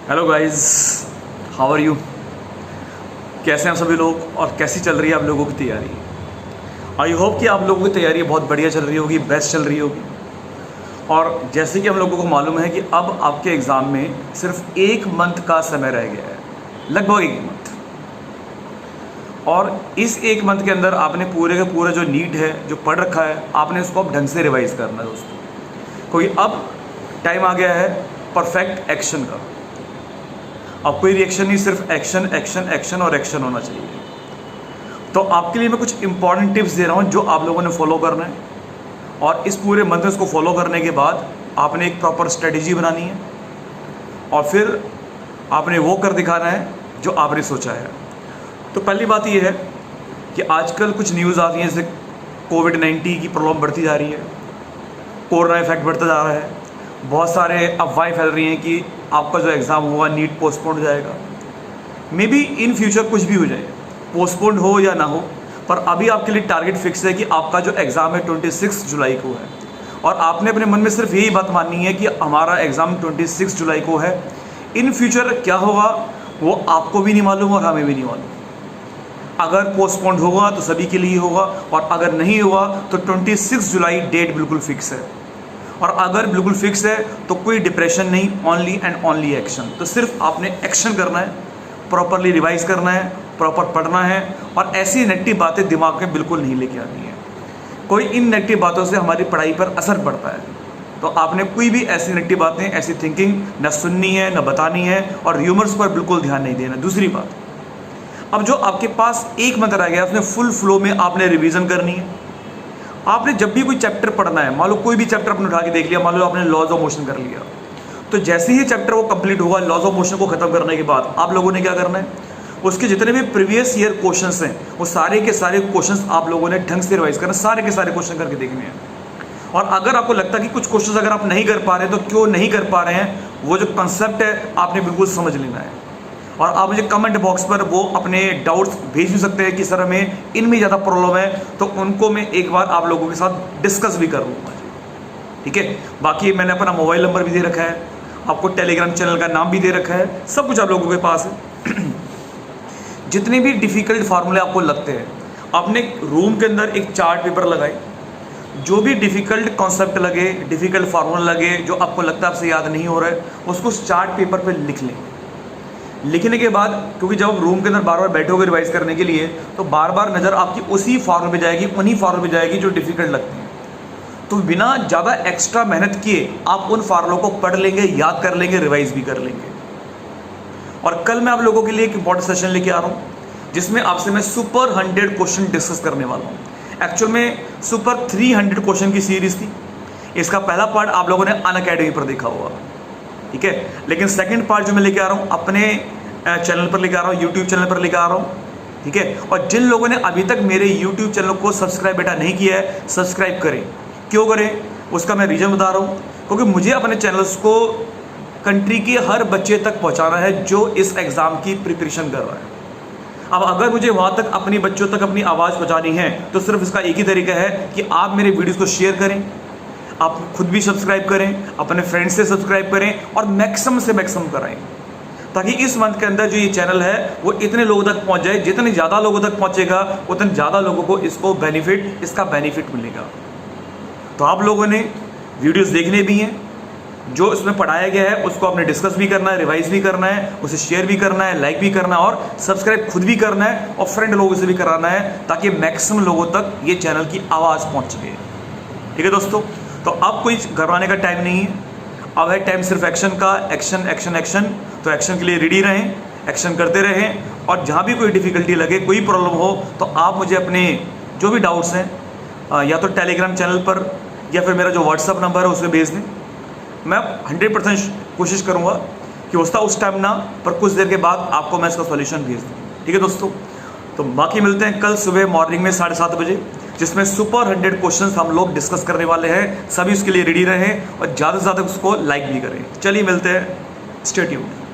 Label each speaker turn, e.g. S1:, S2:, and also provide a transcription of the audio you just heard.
S1: Hello guys, how are you. कैसे हैं सभी लोग और कैसी चल रही है आप लोगों की तैयारी। आई होप कि आप लोगों की तैयारी बहुत बढ़िया चल रही होगी, बेस्ट चल रही होगी। और जैसे कि हम लोगों को मालूम है कि अब आपके एग्ज़ाम में सिर्फ 1 मंथ का समय रह गया है, लगभग 1 मंथ। और इस 1 मंथ के अंदर आपने पूरे का पूरा जो नीट है, जो पढ़ रखा है, आपने उसको अब ढंग से रिवाइज करना है दोस्तों, क्योंकि अब टाइम आ गया है परफेक्ट एक्शन का। अब कोई रिएक्शन नहीं, सिर्फ एक्शन एक्शन एक्शन और एक्शन होना चाहिए। तो आपके लिए मैं कुछ इंपॉर्टेंट टिप्स दे रहा हूँ जो आप लोगों ने फॉलो करना है, और इस पूरे मंथ में इसको फॉलो करने के बाद आपने एक प्रॉपर स्ट्रेटजी बनानी है और फिर आपने वो कर दिखाना है जो आपने सोचा है। तो पहली बात ये है कि आजकल कुछ न्यूज़ आती हैं, जैसे कोविड-19 की प्रॉब्लम बढ़ती जा रही है, कोरोना इफेक्ट बढ़ता जा रहा है, बहुत सारे अफवाहें फैल रही हैं कि आपका जो एग्ज़ाम होगा नीट पोस्टपोन हो जाएगा। मे बी इन फ्यूचर कुछ भी हो जाए, पोस्टपोन हो या ना हो, पर अभी आपके लिए टारगेट फिक्स है कि आपका जो एग्ज़ाम है 26 जुलाई को है, और आपने अपने मन में सिर्फ यही बात माननी है कि हमारा एग्ज़ाम 26 जुलाई को है। इन फ्यूचर क्या होगा वो आपको भी नहीं मालूम और हमें भी नहीं मालूम। अगर पोस्टपोन होगा तो सभी के लिए होगा, और अगर नहीं हुआ तो 26 जुलाई डेट बिल्कुल फिक्स है। और अगर बिल्कुल फिक्स है तो कोई डिप्रेशन नहीं, ओनली एंड ओनली एक्शन। तो सिर्फ आपने एक्शन करना है, प्रॉपरली रिवाइज करना है, प्रॉपर पढ़ना है, और ऐसी नेगेटिव बातें दिमाग में बिल्कुल नहीं लेके आनी है। कोई इन नेगेटिव बातों से हमारी पढ़ाई पर असर पड़ता है, तो आपने कोई भी ऐसी नेगेटिव बातें, ऐसी थिंकिंग न सुननी है, न बतानी है, और र्यूमर्स पर बिल्कुल ध्यान नहीं देना। दूसरी बात, अब जो आपके पास 1 मंथ रह गया, उसमें फुल फ्लो में आपने रिवीजन करनी है। आपने जब भी कोई चैप्टर पढ़ना है, मान लो कोई भी चैप्टर आपने उठा के देख लिया, मान लो आपने लॉज ऑफ मोशन कर लिया, तो जैसे ही चैप्टर वो कंप्लीट होगा, लॉज ऑफ मोशन को खत्म करने के बाद आप लोगों ने क्या करना है, उसके जितने भी प्रीवियस ईयर क्वेश्चंस हैं वो सारे के सारे क्वेश्चंस आप लोगों ने ढंग से रिवाइज करना, सारे के सारे क्वेश्चन करके देखने हैं। और अगर आपको लगता है कि कुछ क्वेश्चंस अगर आप नहीं कर पा रहे तो क्यों नहीं कर पा रहे हैं, वो जो कंसेप्ट है आपने बिल्कुल समझ लेना है। और आप मुझे कमेंट बॉक्स पर वो अपने डाउट्स भेज भी सकते हैं कि सर हमें इनमें ज़्यादा प्रॉब्लम है, तो उनको मैं एक बार आप लोगों के साथ डिस्कस भी कर लूँगा, ठीक है। बाकी मैंने अपना मोबाइल नंबर भी दे रखा है, आपको टेलीग्राम चैनल का नाम भी दे रखा है, सब कुछ आप लोगों के पास है। जितने भी डिफ़िकल्ट फार्मूले आपको लगते हैं, आपने रूम के अंदर एक चार्ट पेपर लगाए, जो भी डिफ़िकल्ट कॉन्सेप्ट लगे, डिफ़िकल्ट फार्मूला लगे, जो आपको लगता है आपसे याद नहीं हो रहा है, उसको उस चार्ट पेपर पर लिख लें। लिखने के बाद, क्योंकि जब आप रूम के अंदर बार बार बैठोगे रिवाइज करने के लिए, तो बार बार नज़र आपकी उसी फार्मूले पे जाएगी, उन्हीं फार्मूले पे जाएगी जो डिफ़िकल्ट लगती हैं। तो बिना ज़्यादा एक्स्ट्रा मेहनत किए आप उन फार्मूलों को पढ़ लेंगे, याद कर लेंगे, रिवाइज भी कर लेंगे। और कल मैं आप लोगों के लिए एक इंपॉर्टेंट सेशन लेके आ रहा हूँ, जिसमें आपसे मैं सुपर 100 क्वेश्चन डिस्कस करने वाला हूँ। एक्चुअल में सुपर 300 क्वेश्चन की सीरीज़ थी। इसका पहला पार्ट आप लोगों ने अनअकैडमी पर देखा होगा, ठीक है। लेकिन सेकंड पार्ट जो मैं लेके आ रहा हूँ, अपने चैनल पर लेके आ रहा हूँ, यूट्यूब चैनल पर लेके आ रहा हूँ, ठीक है। और जिन लोगों ने अभी तक मेरे यूट्यूब चैनल को सब्सक्राइब बेटा नहीं किया है, सब्सक्राइब करें। क्यों करें उसका मैं रीज़न बता रहा हूँ, क्योंकि मुझे अपने चैनल्स को कंट्री के हर बच्चे तक पहुँचाना है जो इस एग्ज़ाम की प्रिपरेशन कर रहा है। अब अगर मुझे वहाँ तक अपने बच्चों तक अपनी आवाज़ पहुँचानी है, तो सिर्फ इसका एक ही तरीका है कि आप मेरे वीडियोज़ को शेयर करें, आप खुद भी सब्सक्राइब करें, अपने फ्रेंड्स से सब्सक्राइब करें, और मैक्सिमम से मैक्सिमम कराएं, ताकि इस मंथ के अंदर जो ये चैनल है वो इतने लोगों तक पहुंच जाए। जितने ज़्यादा लोगों तक पहुंचेगा उतने ज़्यादा लोगों को इसका बेनिफिट मिलेगा। तो आप लोगों ने वीडियोस देखने भी हैं, जो इसमें पढ़ाया गया है उसको आपने डिस्कस भी करना है, रिवाइज भी करना है, उसे शेयर भी करना है, लाइक भी करना है, और सब्सक्राइब खुद भी करना है, और फ्रेंड लोगों से भी कराना है, ताकि मैक्सिमम लोगों तक ये चैनल की आवाज़ पहुँच सके, ठीक है दोस्तों। तो अब कोई घबराने का टाइम नहीं है, अब है टाइम सिर्फ एक्शन का, एक्शन एक्शन एक्शन। तो एक्शन के लिए रेडी रहें, एक्शन करते रहें, और जहाँ भी कोई डिफ़िकल्टी लगे, कोई प्रॉब्लम हो, तो आप मुझे अपने जो भी डाउट्स हैं या तो टेलीग्राम चैनल पर या फिर मेरा जो व्हाट्सअप नंबर है उसमें भेज दें। मैं 100% कोशिश करूँगा कि उस टाइम ना, पर कुछ देर के बाद आपको मैं इसका सॉल्यूशन भेज दूँ, ठीक है दोस्तों। तो बाकी मिलते हैं कल सुबह मॉर्निंग में 7:30 बजे, जिसमें सुपर 100 क्वेश्चंस हम लोग डिस्कस करने वाले हैं। सभी उसके लिए रेडी रहें और ज़्यादा से ज़्यादा उसको लाइक भी करें। चलिए मिलते हैं, स्टे ट्यून्ड।